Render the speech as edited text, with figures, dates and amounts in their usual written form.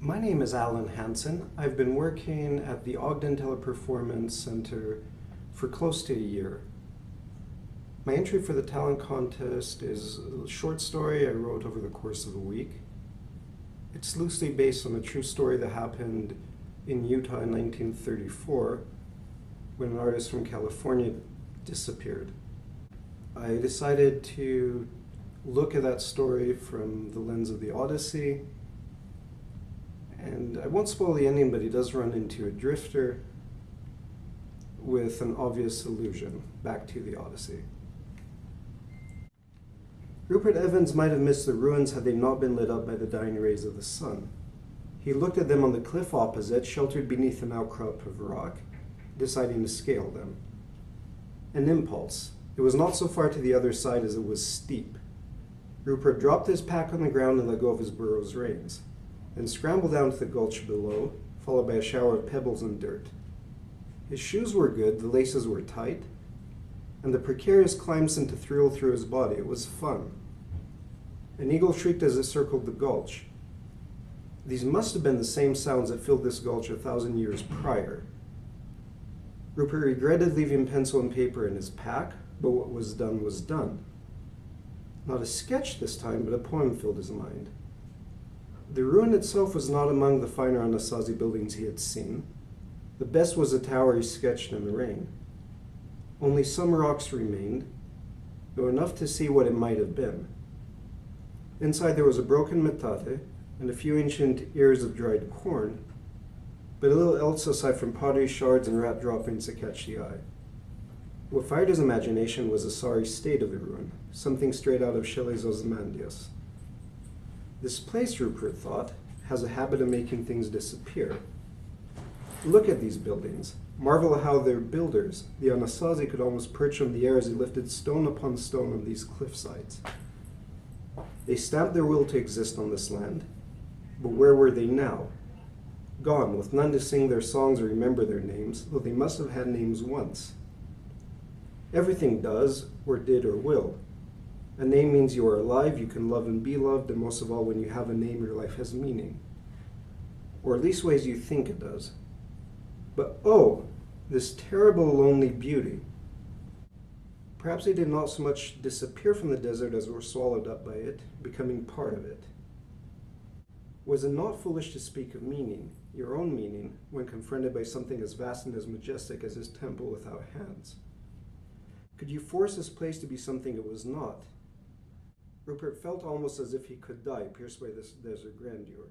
My name is Alan Hansen. I've been working at the Ogden Teleperformance Center for close to a year. My entry for the talent contest is a short story I wrote over the course of a week. It's loosely based on a true story that happened in Utah in 1934 when an artist from California disappeared. I decided to look at that story from the lens of the Odyssey. And I won't spoil the ending, but he does run into a drifter with an obvious allusion back to the Odyssey. Rupert Evans might have missed the ruins had they not been lit up by the dying rays of the sun. He looked at them on the cliff opposite, sheltered beneath an outcrop of rock, deciding to scale them. An impulse. It was not so far to the other side as it was steep. Rupert dropped his pack on the ground and let go of his burro's reins, then scrambled down to the gulch below, followed by a shower of pebbles and dirt. His shoes were good, the laces were tight, and the precarious climb sent a thrill through his body. It was fun. An eagle shrieked as it circled the gulch. These must have been the same sounds that filled this gulch 1,000 years prior. Rupert regretted leaving pencil and paper in his pack, but what was done was done. Not a sketch this time, but a poem filled his mind. The ruin itself was not among the finer Anasazi buildings he had seen. The best was a tower he sketched in the rain. Only some rocks remained, though enough to see what it might have been. Inside there was a broken metate and a few ancient ears of dried corn, but a little else aside from pottery shards and rat droppings to catch the eye. What fired his imagination was the sorry state of the ruin, something straight out of Shelley's Ozymandias. This place, Rupert thought, has a habit of making things disappear. Look at these buildings. Marvel how their builders, the Anasazi, could almost perch on the air as they lifted stone upon stone on these cliff sides. They stamped their will to exist on this land, but where were they now? Gone, with none to sing their songs or remember their names, though they must have had names once. Everything does, or did, or will. A name means you are alive, you can love and be loved, and most of all, when you have a name, your life has meaning. Or at least ways you think it does. But oh, this terrible, lonely beauty. Perhaps they did not so much disappear from the desert as were swallowed up by it, becoming part of it. Was it not foolish to speak of meaning, your own meaning, when confronted by something as vast and as majestic as this temple without hands? Could you force this place to be something it was not? Rupert felt almost as if he could die, pierced by this desert grandeur.